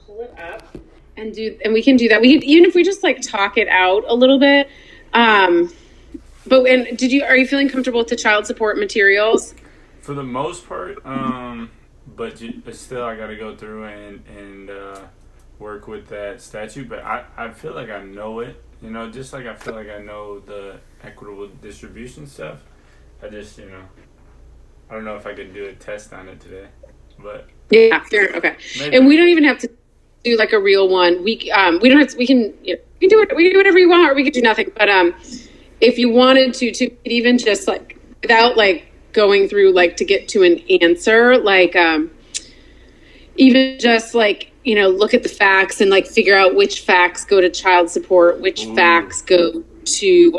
pull it up and we can do that. We can, even if we just like talk it out a little bit. But are you feeling comfortable with the child support materials? For the most part, but still I got to go through and work with that statute. But I feel like I know it, just like I feel like I know the equitable distribution stuff. I just, I don't know if I could do a test on it today, but yeah, sure, okay. Maybe. And we don't even have to do like a real one. We don't have to, we can do it. We can do whatever you want, or we can do nothing. But if you wanted to even just like without like going through like to get to an answer, like even just like look at the facts and like figure out which facts go to child support, which facts go to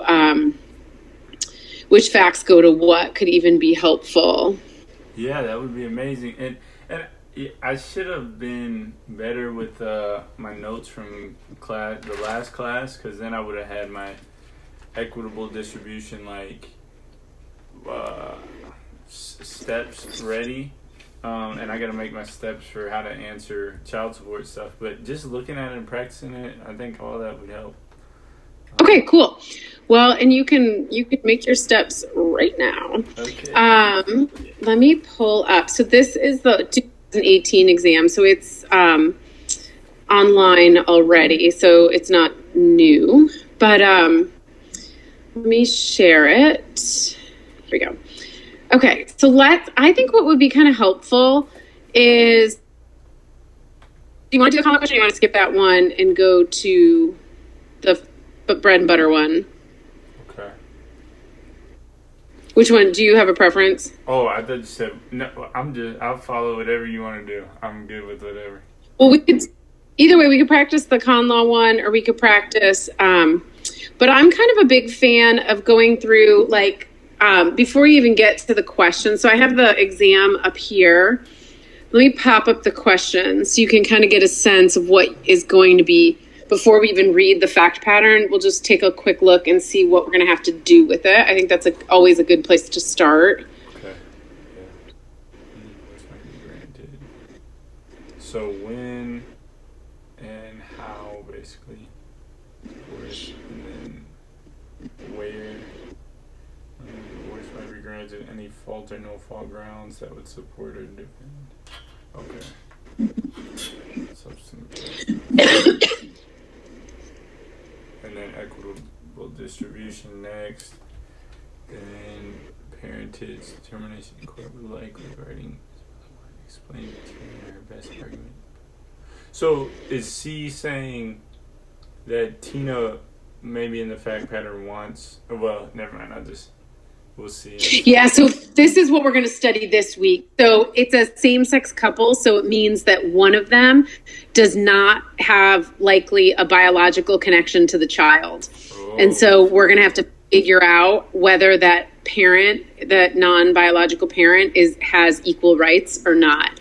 what could even be helpful. Yeah, that would be amazing. And I should have been better with my notes from the last class, because then I would have had my equitable distribution steps ready. And I got to make my steps for how to answer child support stuff. But just looking at it and practicing it, I think all that would help. Okay, cool. Well, and you can make your steps right now. Okay. Let me pull up. So this is the 2018 exam. So it's online already. So it's not new. But let me share it. Here we go. Okay, so I think what would be kind of helpful is, do you want to do the common question, or you want to skip that one and go to the bread and butter one? Okay. Which one? Do you have a preference? Oh, I thought you said, no, I'll follow whatever you want to do. I'm good with whatever. Well, either way, we could practice the con law one, or we could practice, but I'm kind of a big fan of going through like, before you even get to the questions. So I have the exam up here. Let me pop up the questions so you can kind of get a sense of what is going to be, before we even read the fact pattern. We'll just take a quick look and see what we're going to have to do with it. I think that's always a good place to start. Okay. Yeah. Granted. So when and how, basically. And then where. Might be granted any fault or no fault grounds that would support or defend. Okay. Substantive. And then equitable distribution next. Then parentage determination in court with likely writing. Explain to her best argument. So is C saying that Tina maybe in the fact pattern wants? Well, never mind. We'll see. Yeah, so this is what we're going to study this week. So it's a same-sex couple, so it means that one of them does not have likely a biological connection to the child. Oh. And so we're going to have to figure out whether that parent, that non-biological parent, has equal rights or not.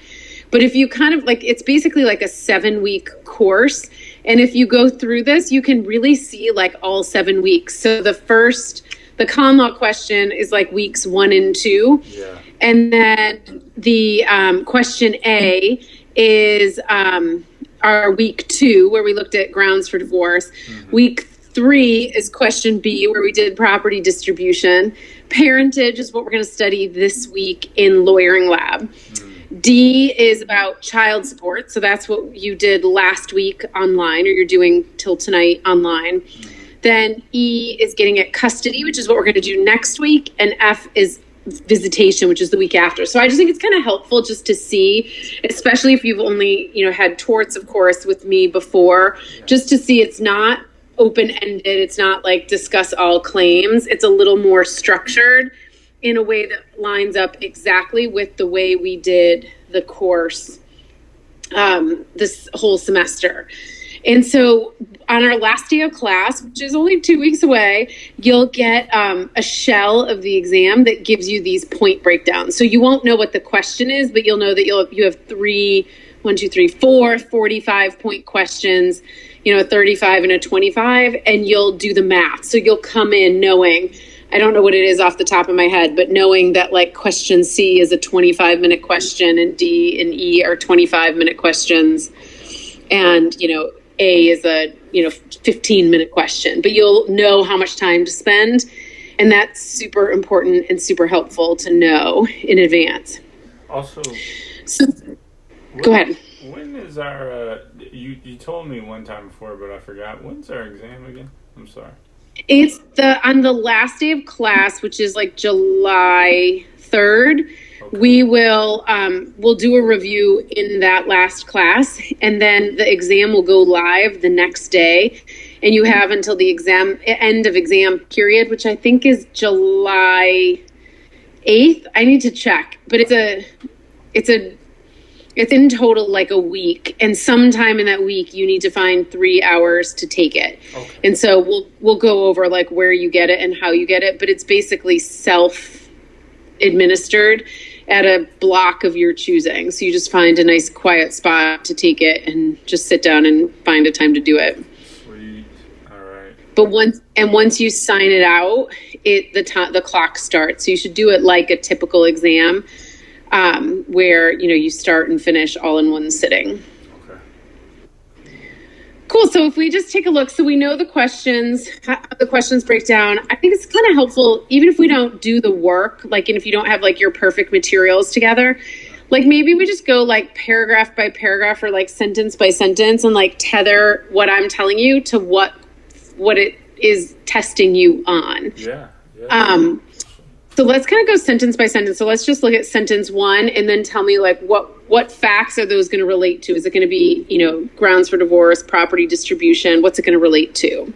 But if you kind of like, it's basically like a 7-week course. And if you go through this, you can really see like all 7 weeks. So the con law question is like weeks 1 and 2. Yeah. And then the question A is our week 2, where we looked at grounds for divorce. Mm-hmm. Week 3 is question B, where we did property distribution. Parentage is what we're going to study this week in Lawyering Lab. Mm-hmm. D is about child support. So that's what you did last week online, or you're doing till tonight online. Mm-hmm. Then E is getting at custody, which is what we're going to do next week. And F is visitation, which is the week after. So I just think it's kind of helpful just to see, especially if you've only, had torts, of course, with me before, just to see it's not open-ended. It's not like discuss all claims. It's a little more structured in a way that lines up exactly with the way we did the course this whole semester. And so on our last day of class, which is only 2 weeks away, you'll get a shell of the exam that gives you these point breakdowns. So you won't know what the question is, but you'll know that you have 4 45 point questions, a 35 and a 25, and you'll do the math. So you'll come in knowing, I don't know what it is off the top of my head, but knowing that like question C is a 25-minute question and D and E are 25-minute questions. And, A is a, 15-minute question, but you'll know how much time to spend. And that's super important and super helpful to know in advance. Also, go ahead. When is our, you told me one time before, but I forgot. When's our exam again? I'm sorry. It's on the last day of class, which is like July 3rd. Okay. We'll do a review in that last class, and then the exam will go live the next day. And you have until the end of exam period, which I think is July 8th. I need to check, but it's in total like a week, and sometime in that week you need to find 3 hours to take it. Okay. And so we'll go over like where you get it and how you get it, but it's basically self-administered at a block of your choosing. So you just find a nice quiet spot to take it and just sit down and find a time to do it. Sweet. All right. But once you sign it out, the clock starts. So you should do it like a typical exam. Where, you start and finish all in one sitting. Okay. Cool. So if we just take a look, so we know the questions, how the questions break down. I think it's kind of helpful, even if we don't do the work, and if you don't have your perfect materials together, maybe we just go paragraph by paragraph or sentence by sentence and tether what I'm telling you to what it is testing you on. Yeah. So let's kind of go sentence by sentence. So let's just look at sentence 1 and then tell me what facts are those going to relate to? Is it going to be, grounds for divorce, property distribution? What's it going to relate to?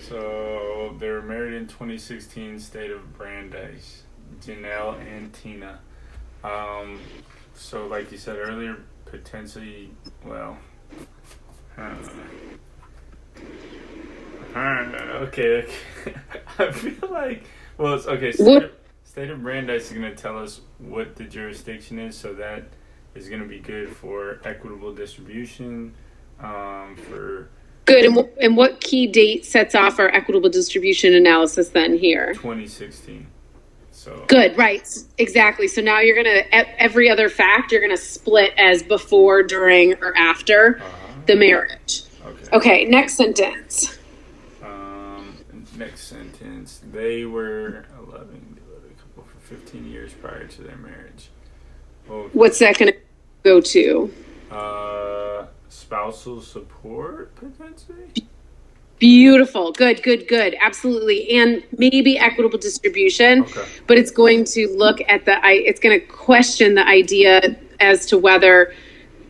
So they were married in 2016, state of Brandeis, Janelle and Tina. So like you said earlier, potentially, okay. I feel like, it's okay. State of Brandeis is going to tell us what the jurisdiction is, so that is going to be good for equitable distribution. Good. And what key date sets off our equitable distribution analysis then here? 2016. So good, right? Exactly. So now you're going to every other fact you're going to split as before, during, or after the marriage. Okay. Next sentence. They were 15 years prior to their marriage. Okay. What's that going to go to? Spousal support, potentially? Beautiful. Good. Absolutely. And maybe equitable distribution, but it's going to look at it's going to question the idea as to whether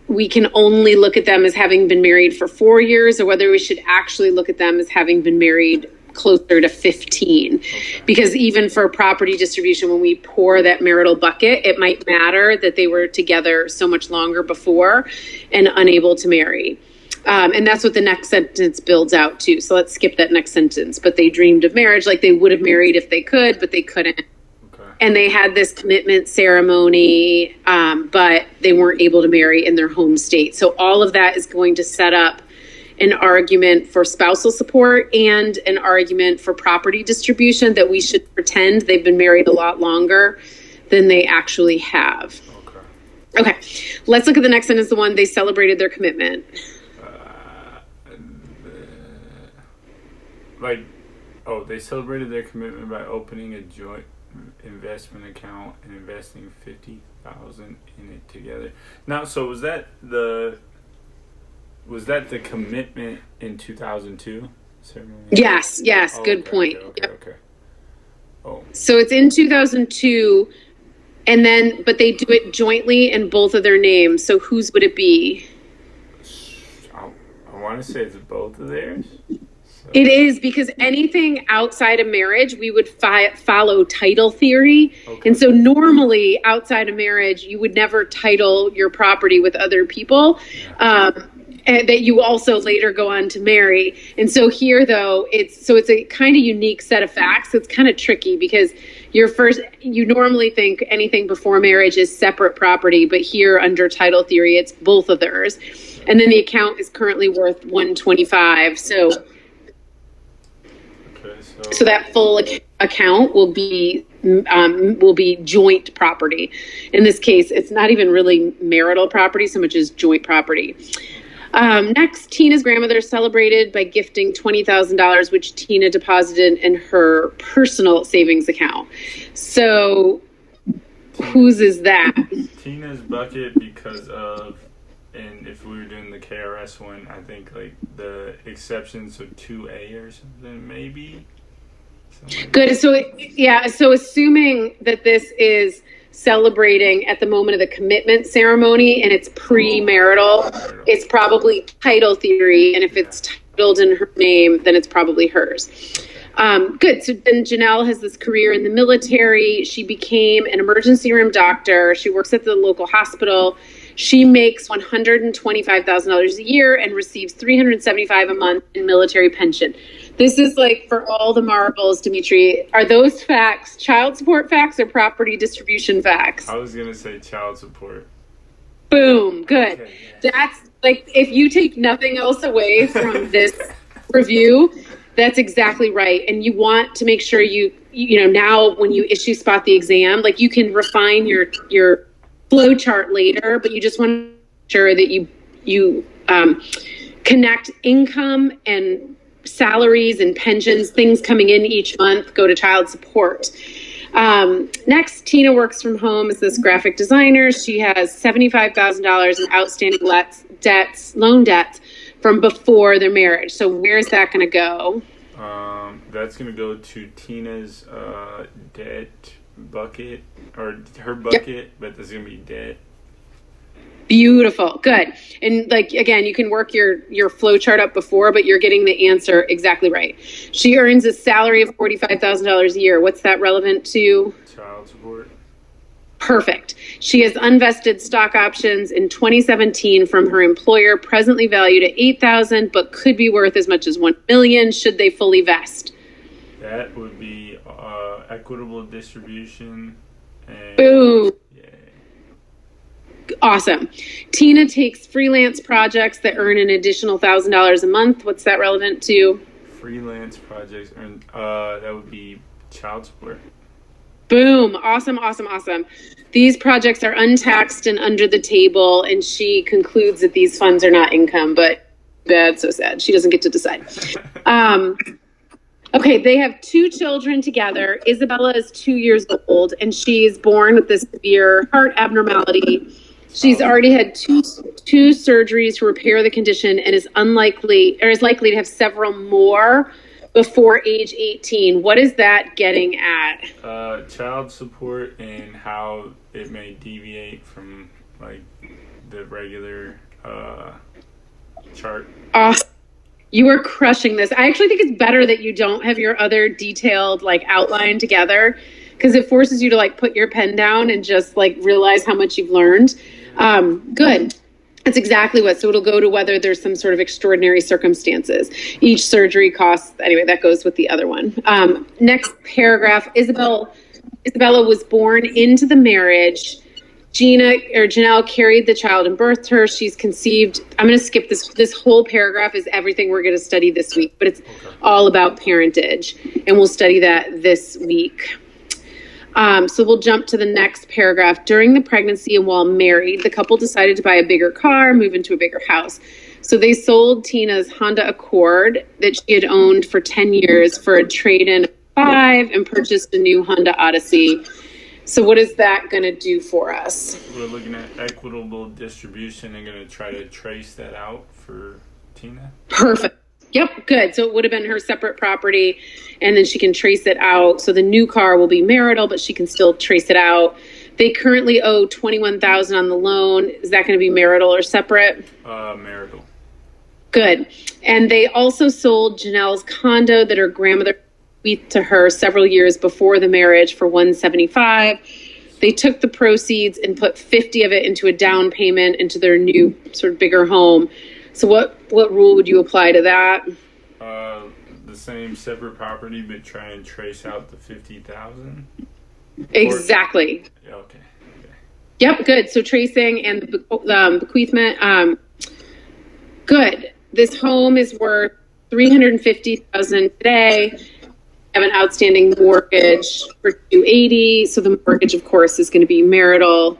we can only look at them as having been married for 4 years or whether we should actually look at them as having been married closer to 15, because even for property distribution, when we pour that marital bucket, it might matter that they were together so much longer before and unable to marry. And that's what the next sentence builds out to. So let's skip that next sentence. But they dreamed of marriage, they would have married if they could, but they couldn't. And they had this commitment ceremony, but they weren't able to marry in their home state. So all of that is going to set up an argument for spousal support and an argument for property distribution, that we should pretend they've been married a lot longer than they actually have. Okay. Let's look at the next sentence, the one they celebrated their commitment. They celebrated their commitment by opening a joint investment account and investing $50,000 in it together. Now, so was that the commitment in 2002? Yes. Good point. Okay. Oh. So it's in 2002, but they do it jointly in both of their names. So whose would it be? I want to say it's both of theirs. It is, because anything outside of marriage, we would follow title theory. And so normally outside of marriage, you would never title your property with other people. And that you also later go on to marry. And so here, though, it's a kind of unique set of facts. It's kind of tricky because you normally think anything before marriage is separate property, but here under title theory, it's both of theirs. And then the account is currently worth $125. So that full account will be joint property. In this case, it's not even really marital property so much as joint property. Next, Tina's grandmother celebrated by gifting $20,000, which Tina deposited in her personal savings account. So, whose is that? Tina's bucket because of, and if we were doing the KRS one, I think like the exceptions, so 2A or something, maybe. Good. So, yeah. So, assuming that this is celebrating at the moment of the commitment ceremony and it's premarital, it's probably title theory. And if it's titled in her name, then it's probably hers. Good. So then Janelle has this career in the military. She became an emergency room doctor. She works at the local hospital. She makes $125,000 a year and receives $375 a month in military pension. This is like for all the marbles, Dimitri. Are those facts, child support facts or property distribution facts? I was going to say child support. Boom. Good. Okay, yeah. That's like, if you take nothing else away from this review, that's exactly right. And you want to make sure you know, now when you issue spot the exam, like you can refine your flow chart later, but you just want to make sure that you connect income and salaries and pensions, things coming in each month, go to child support. Next, Tina works from home as this graphic designer. She has $75,000 in outstanding loan debts from before their marriage. So where's that going to go? That's going to go to Tina's debt bucket, or her bucket, yep. But there's going to be debt. Beautiful. Good. And like, again, you can work your flow chart up before, but you're getting the answer exactly right. She earns a salary of $45,000 a year. What's that relevant to? Child support. Perfect. She has unvested stock options in 2017 from her employer, presently valued at $8,000, but could be worth as much as $1 million should they fully vest. That would be equitable distribution. And boom. Awesome. Tina takes freelance projects that earn an additional $1,000 a month. What's that relevant to? Freelance projects earn, that would be child support. Boom. Awesome. These projects are untaxed and under the table, and she concludes that these funds are not income, but bad, so sad. She doesn't get to decide. Okay, they have 2 children together. Isabella is 2 years old, and she is born with this severe heart abnormality. She's already had two surgeries to repair the condition and is likely to have several more before age 18. What is that getting at? Child support and how it may deviate from like the regular chart. You are crushing this. I actually think it's better that you don't have your other detailed like outline together, because it forces you to like put your pen down and just like realize how much you've learned. Good. That's exactly what. So it'll go to whether there's some sort of extraordinary circumstances. Each surgery costs, anyway, that goes with the other one. Next paragraph, Isabella was born into the marriage. Janelle carried the child and birthed her. She's conceived. I'm going to skip this. This whole paragraph is everything we're going to study this week, but it's all about parentage, and we'll study that this week. So we'll jump to the next paragraph. During the pregnancy and while married, the couple decided to buy a bigger car, move into a bigger house. So they sold Tina's Honda Accord that she had owned for 10 years for a trade-in of 5 and purchased a new Honda Odyssey. So what is that going to do for us? We're looking at equitable distribution and going to try to trace that out for Tina. Perfect. Yep, good. So it would have been her separate property, and then she can trace it out. So the new car will be marital, but she can still trace it out. They currently owe $21,000 on the loan. Is that going to be marital or separate? Marital. Good. And they also sold Janelle's condo that her grandmother bequeathed to her several years before the marriage for $175,000. They took the proceeds and put $50,000 of it into a down payment into their new sort of bigger home. So what rule would you apply to that? The same separate property, but try and trace out the $50,000. Exactly. Okay. Yep. Good. So tracing and the bequeathment. Good. This home is worth $350,000 today. Have an outstanding mortgage for $280,000. So the mortgage, of course, is going to be marital.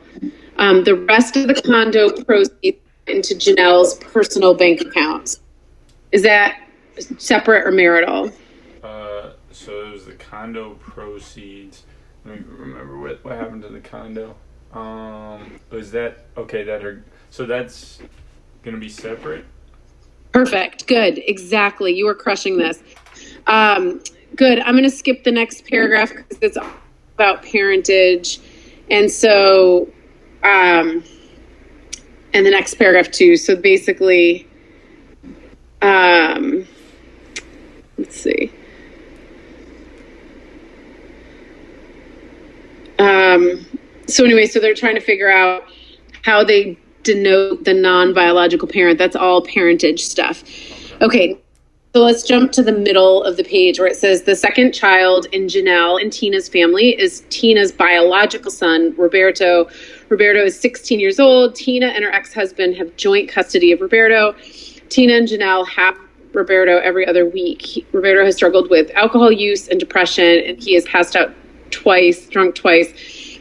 The rest of the condo proceeds into Janelle's personal bank accounts. Is that separate or marital? So it was the condo proceeds. Let me remember what happened to the condo. Was that okay? So that's gonna be separate. Perfect. Good. Exactly. You are crushing this. Good. I'm going to skip the next paragraph because it's about parentage, and so, and the next paragraph too. So basically, let's see. So anyway, so they're trying to figure out how they denote the non-biological parent. That's all parentage stuff. Okay, so let's jump to the middle of the page where it says the second child in Janelle and Tina's family is Tina's biological son, Roberto. Roberto is 16 years old. Tina and her ex-husband have joint custody of Roberto. Tina and Janelle have Roberto every other week. Roberto has struggled with alcohol use and depression, and he has passed out twice, drunk twice,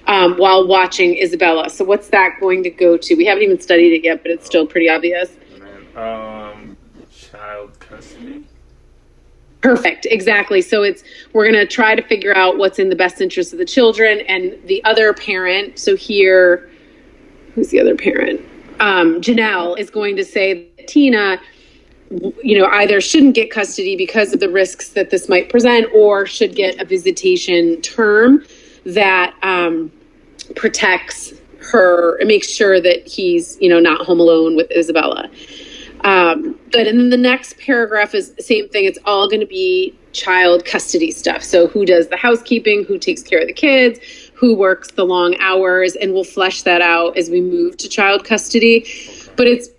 while watching Isabella. So what's that going to go to? We haven't even studied it yet, but it's still pretty obvious. Child custody. Perfect. Exactly. So we're going to try to figure out what's in the best interest of the children and the other parent. So here, who's the other parent? Janelle is going to say that Tina, either shouldn't get custody because of the risks that this might present, or should get a visitation term that protects her and makes sure that he's, not home alone with Isabella. Good. And then the next paragraph is the same thing. It's all going to be child custody stuff. So who does the housekeeping, who takes care of the kids, who works the long hours, and we'll flesh that out as we move to child custody. But it's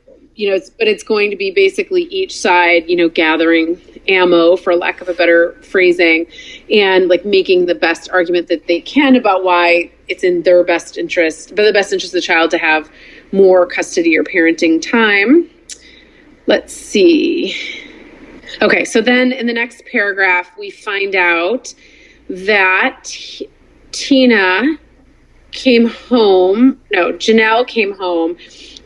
going to be basically each side, gathering ammo, for lack of a better phrasing, and like making the best argument that they can about why it's in their best interest, but the best interest of the child to have more custody or parenting time. Let's see. Okay, so then in the next paragraph, we find out that Janelle came home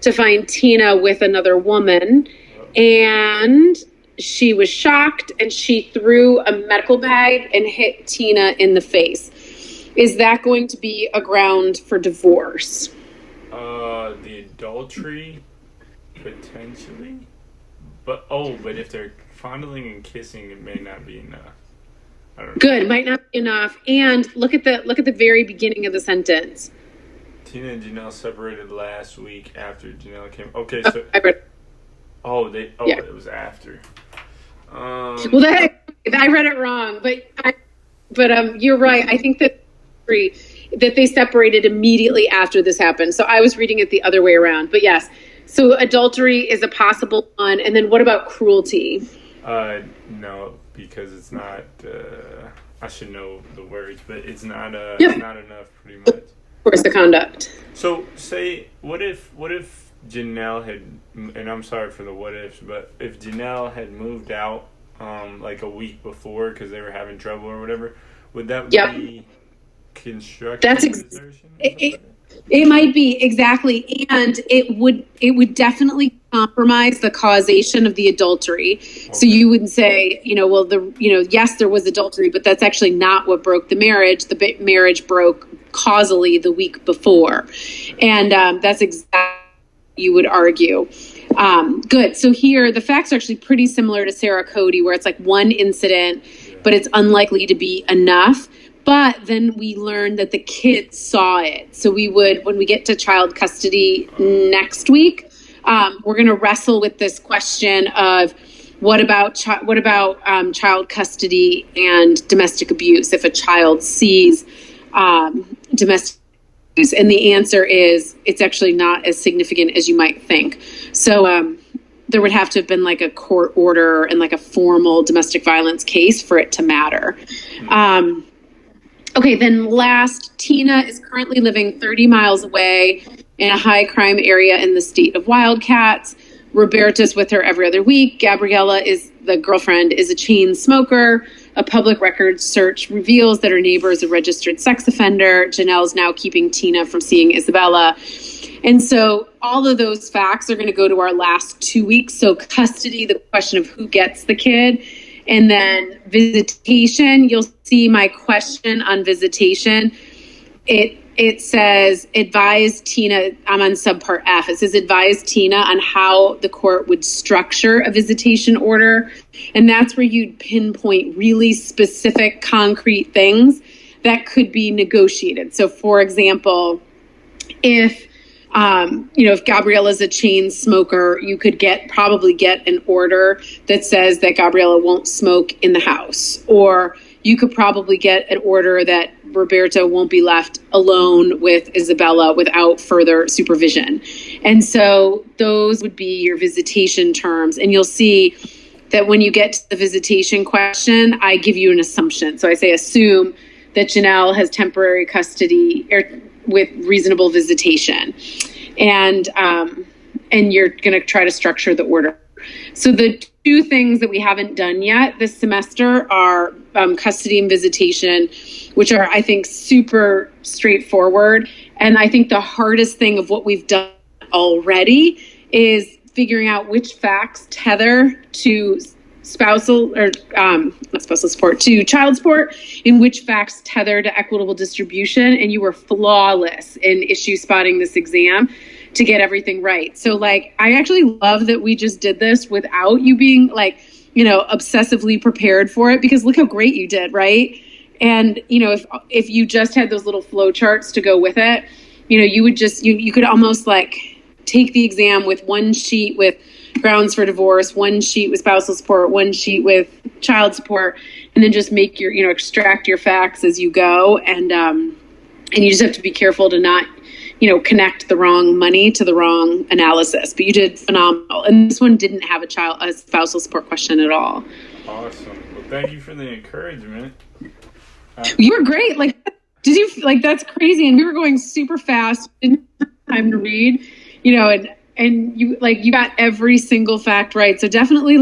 to find Tina with another woman, and she was shocked, and she threw a medical bag and hit Tina in the face. Is that going to be a ground for divorce? The adultery, potentially. But if they're fondling and kissing, it may not be enough. I don't know. Good, might not be enough. And look at the very beginning of the sentence. Tina and Janelle separated last week after Janelle came. Okay, so I read. Yeah. It was after. Well, I read it wrong, but you're right. I think that they separated immediately after this happened. So I was reading it the other way around. But yes, so adultery is a possible one. And then what about cruelty? No, because it's not. I should know the words, but it's not. Yep. It's not enough, pretty much. Of course, the conduct. So say, what if Janelle had, and I'm sorry for the what ifs, but if Janelle had moved out like a week before because they were having trouble or whatever, would that be constructive? That's it might be, exactly, and it would definitely compromise the causation of the adultery. Okay. So you would say, yes, there was adultery, but that's actually not what broke the marriage. The marriage broke causally the week before, and that's exactly what you would argue. Good. So here, the facts are actually pretty similar to Sarah Cody, where it's like one incident, but it's unlikely to be enough. But then we learned that the kids saw it. So when we get to child custody next week, we're going to wrestle with this question of what about child custody and domestic abuse if a child sees domestic abuse? And the answer is it's actually not as significant as you might think. So there would have to have been like a court order and like a formal domestic violence case for it to matter. Okay, then last, Tina is currently living 30 miles away in a high crime area in the state of Wildcats. Roberto's with her every other week. Gabriella, the girlfriend, is a chain smoker. a public records search reveals that her neighbor is a registered sex offender. Janelle's now keeping Tina from seeing Isabella. And so all of those facts are going to go to our last 2 weeks. So custody, the question of who gets the kid, and then visitation. You'll see my question on visitation. It says, advise Tina, I'm on subpart F. It says, advise Tina on how the court would structure a visitation order. And that's where you'd pinpoint really specific, concrete things that could be negotiated. So, for example, if Gabriella's a chain smoker, you could probably get an order that says that Gabriella won't smoke in the house. Or you could probably get an order that Roberto won't be left alone with Isabella without further supervision. And so those would be your visitation terms. And you'll see that when you get to the visitation question, I give you an assumption. So I say, assume that Janelle has temporary custody with reasonable visitation. And you're going to try to structure the order. So the two things that we haven't done yet this semester are custody and visitation, which are, I think, super straightforward. And I think the hardest thing of what we've done already is figuring out which facts tether to spousal or not spousal support, to child support, and which facts tether to equitable distribution. And you were flawless in issue spotting this exam to get everything right. So like, I actually love that we just did this without you being like, obsessively prepared for it, because look how great you did, right? And, if you just had those little flow charts to go with it, you would just, you could almost like take the exam with one sheet with grounds for divorce, one sheet with spousal support, one sheet with child support, and then just make your, extract your facts as you go. And you just have to be careful to not, connect the wrong money to the wrong analysis. But you did phenomenal. And this one didn't have a spousal support question at all. Awesome. Well, thank you for the encouragement. You were great. Like, did you that's crazy? And we were going super fast. Didn't have time to read, and you got every single fact right. So definitely,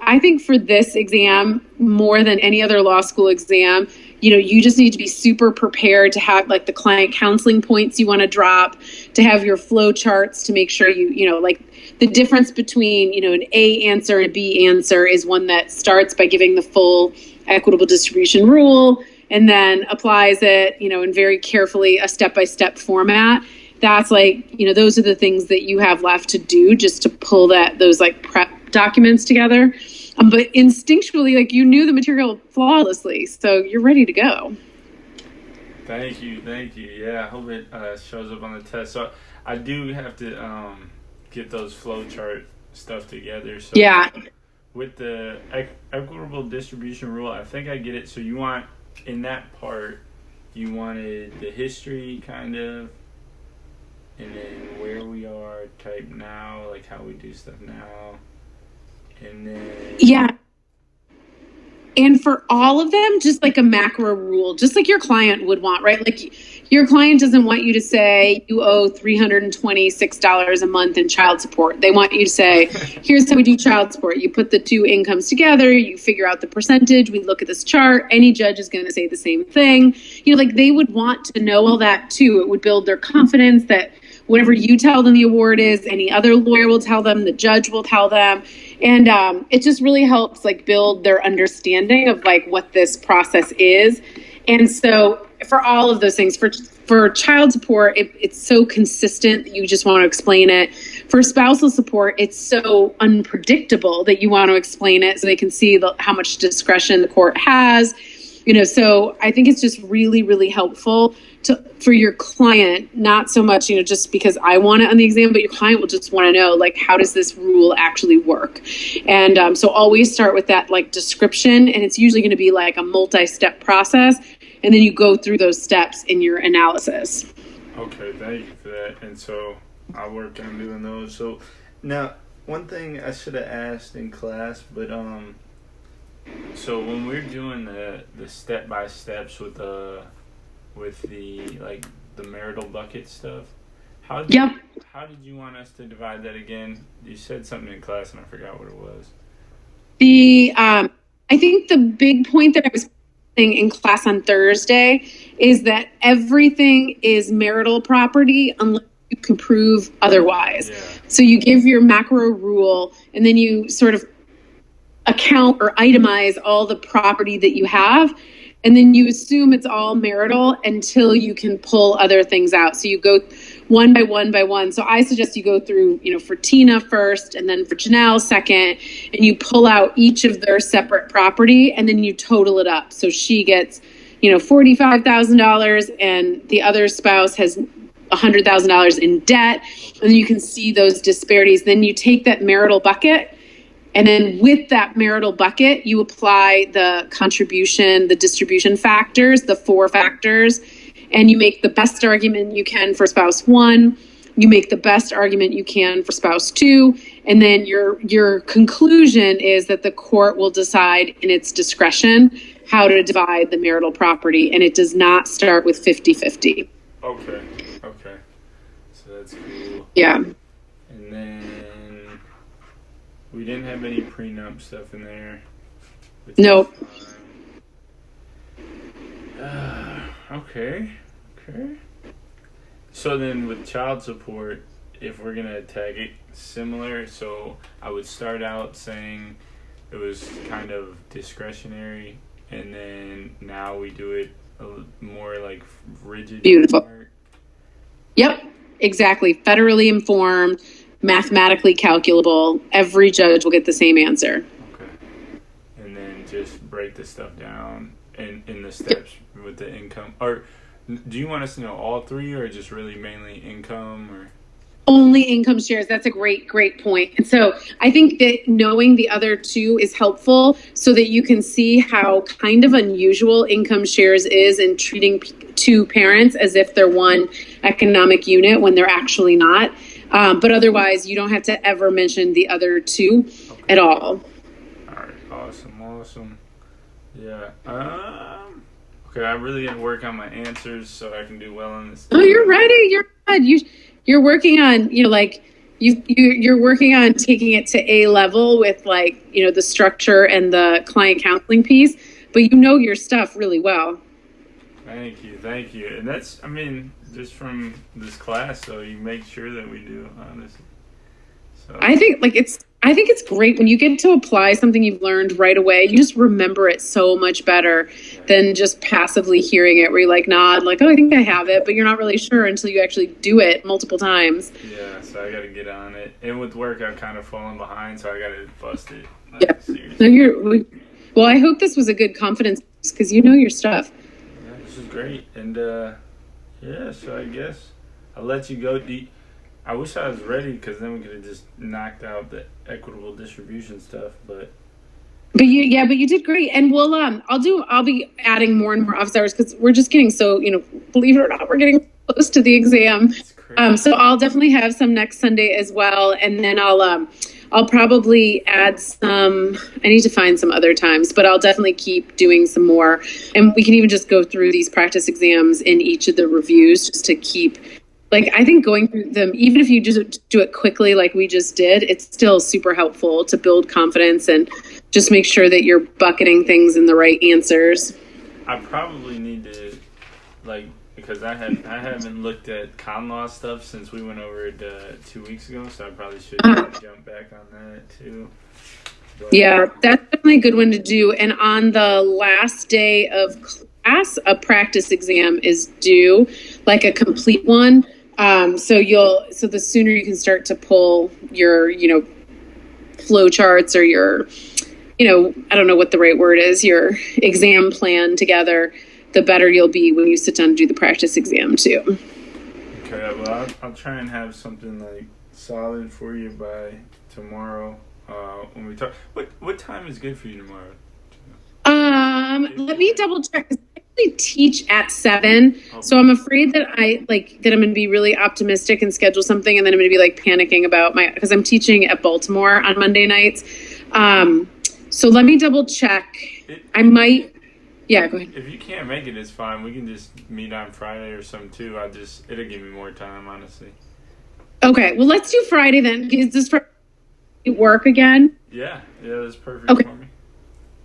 I think for this exam, more than any other law school exam, you just need to be super prepared to have the client counseling points you want to drop, to have your flow charts to make sure the difference between, an A answer and a B answer is one that starts by giving the full equitable distribution rule and then applies it, in very carefully a step-by-step format. That's those are the things that you have left to do just to pull those prep documents together. But instinctually, you knew the material flawlessly, so you're ready to go. Thank you. Yeah, I hope it shows up on the test. So I do have to get those flow chart stuff together. So yeah. With the equitable distribution rule, I think I get it. So you want, in that part, you wanted the history kind of, and then where we are type now, how we do stuff now. And then yeah. And for all of them, just a macro rule, just like your client would want, right? Your client doesn't want you to say you owe $326 a month in child support. They want you to say, here's how we do child support. You put the two incomes together, you figure out the percentage, we look at this chart. Any judge is going to say the same thing. They would want to know all that too. It would build their confidence that whatever you tell them the award is, any other lawyer will tell them, the judge will tell them. And it just really helps build their understanding of what this process is. And so for all of those things, for child support, it's so consistent that you just want to explain it. For spousal support, it's so unpredictable that you want to explain it so they can see how much discretion the court has. So I think it's just really, really helpful for your client, not so much, just because I want it on the exam, but your client will just want to know, how does this rule actually work? And so always start with that, description, and it's usually going to be a multi-step process, and then you go through those steps in your analysis. Okay, thank you for that. And so I'll work on doing those. So now, one thing I should have asked in class, but so when we're doing the step-by-steps with the the marital bucket stuff, how did you want us to divide that again? You said something in class and I forgot what it was. I think the big point that I was saying in class on Thursday is that everything is marital property unless you can prove otherwise. Yeah. So you give your macro rule, and then you sort of account or itemize all the property that you have, and then you assume it's all marital until you can pull other things out. So you go one by one by one. So I suggest you go through, for Tina first, and then for Janelle second, and you pull out each of their separate property, and then you total it up. So she gets, $45,000, and the other spouse has $100,000 in debt, and then you can see those disparities. Then you take that marital bucket, and then with that marital bucket, you apply the contribution, the distribution factors, the 4 factors, and you make the best argument you can for spouse 1. You make the best argument you can for spouse 2. And then your conclusion is that the court will decide in its discretion how to divide the marital property. And it does not start with 50-50. Okay. So that's cool. Yeah. And then we didn't have any prenup stuff in there. Nope. Okay. So then with child support, if we're going to tag it similar, so I would start out saying it was kind of discretionary, and then now we do it more like rigid. Beautiful. Framework. Yep, exactly. Federally informed, mathematically calculable. Every judge will get the same answer. Okay. And then just break the stuff down in the steps with the income. Or do you want us to know all 3, or just really mainly income? Or only income shares? That's a great point. And so I think that knowing the other 2 is helpful so that you can see how kind of unusual income shares is in treating 2 parents as if they're one economic unit when they're actually not. But otherwise, you don't have to ever mention the other 2 at all. All right. Awesome. Yeah. Okay, I really got to work on my answers so I can do well on this. Oh, you're ready. You're good. You're working on, you're working on taking it to A level with the structure and the client counseling piece, but your stuff really well. Thank you. And that's, just from this class, so you make sure that we do, honestly. So I think it's great when you get to apply something you've learned right away. You just remember it so much better than just passively hearing it, where you nod, oh, I think I have it, but you're not really sure until you actually do it multiple times. Yeah, so I got to get on it. And with work, I've kind of fallen behind, so I got to bust it. Seriously. Well, I hope this was a good confidence because you know your stuff. Yeah, this is great. And so I guess I'll let you go. I wish I was ready, because then we could have just knocked out the equitable distribution stuff, but you did great. And I'll be adding more and more office hours because we're just getting so, believe it or not, we're getting close to the exam. So I'll definitely have some next Sunday as well. And then I'll probably add some, I need to find some other times, but I'll definitely keep doing some more. And we can even just go through these practice exams in each of the reviews just to keep, I think going through them, even if you just do it quickly like we just did, it's still super helpful to build confidence and just make sure that you're bucketing things in the right answers. I probably need to, because I haven't looked at con law stuff since we went over it 2 weeks ago, so I probably should jump back on that too. Yeah, that's definitely a good one to do. And on the last day of class, a practice exam is due, a complete one. So the sooner you can start to pull your, flow charts or your, I don't know what the right word is, your exam plan together, the better you'll be when you sit down to do the practice exam too. Okay, well, I'll try and have something solid for you by tomorrow. When we talk, what time is good for you tomorrow? Let me double check. I actually teach at 7, so I'm afraid that I'm going to be really optimistic and schedule something, and then I'm going to be panicking about because I'm teaching at Baltimore on Monday nights. So let me double check. I might. Yeah, go ahead. If you can't make it, it's fine. We can just meet on Friday or something too. It'll give me more time, honestly. Okay, well, let's do Friday then. Is this Friday work again? Yeah, that's perfect for me.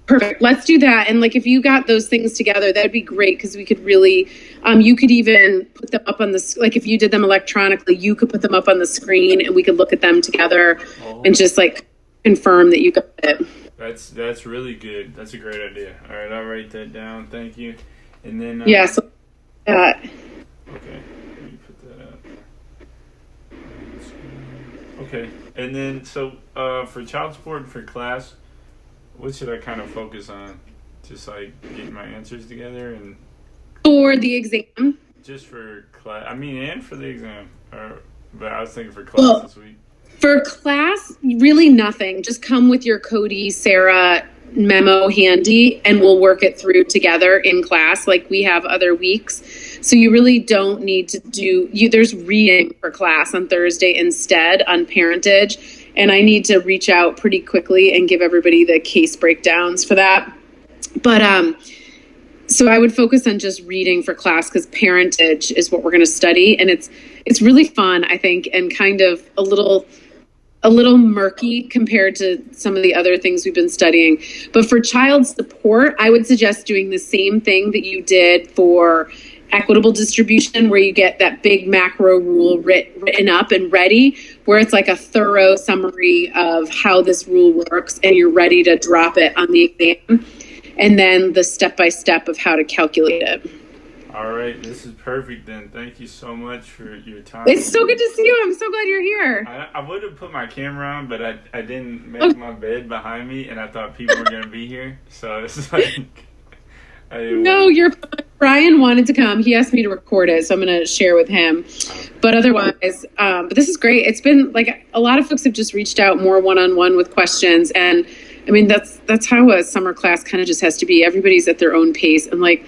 Perfect. Let's do that. And like, if you got those things together, that'd be great, because we could really, you could even put them up on like if you did them electronically, you could put them up on the screen and we could look at them together and just like confirm that you got it. That's really good. That's a great idea. All right, I'll write that down. Thank you. And then yes. Okay. Let me put that up. Okay. And then so for child support for class, what should I kind of focus on? Just like getting my answers together and for the exam. Just for class. I mean, and for the exam. But I was thinking for class this week. For class, really nothing. Just come with your Cody, Sarah memo handy, and we'll work it through together in class like we have other weeks. So you really don't need to there's reading for class on Thursday instead on parentage. And I need to reach out pretty quickly and give everybody the case breakdowns for that. But so I would focus on just reading for class, because parentage is what we're going to study. And it's really fun, I think, and kind of a little murky compared to some of the other things we've been studying. But for child support, I would suggest doing the same thing that you did for equitable distribution, where you get that big macro rule written up and ready, where it's like a thorough summary of how this rule works and you're ready to drop it on the exam, and then the step-by-step of how to calculate it. All right, this is perfect then. Thank you so much for your time. It's so good to see you. I'm so glad you're here. I would have put my camera on, but I didn't make my bed behind me, and I thought people were going to be here. So it's like... No, Brian wanted to come. He asked me to record it, so I'm going to share with him. But otherwise, but this is great. It's been like a lot of folks have just reached out more one-on-one with questions. And I mean, that's how a summer class kind of just has to be. Everybody's at their own pace. And like,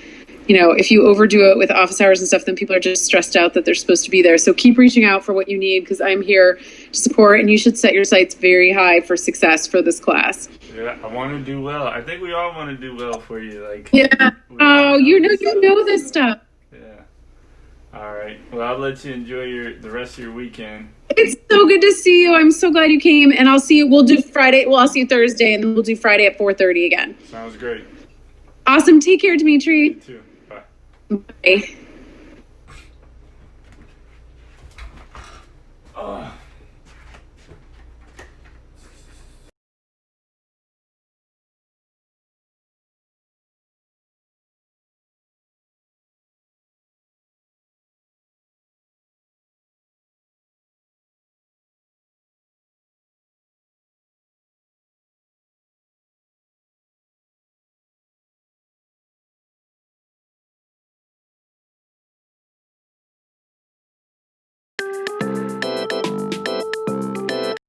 you know, if you overdo it with office hours and stuff, then people are just stressed out that they're supposed to be there. So keep reaching out for what you need, because I'm here to support, and you should set your sights very high for success for this class. Yeah, I want to do well. I think we all want to do well for you. Like, yeah. Oh, you know this stuff. Yeah. All right. Well, I'll let you enjoy the rest of your weekend. It's so good to see you. I'm so glad you came, and I'll see you. We'll do Friday. Well, I'll see you Thursday, and then we'll do Friday at 4:30 again. Sounds great. Awesome. Take care, Dimitri. You too. Bye. Bye. Oh.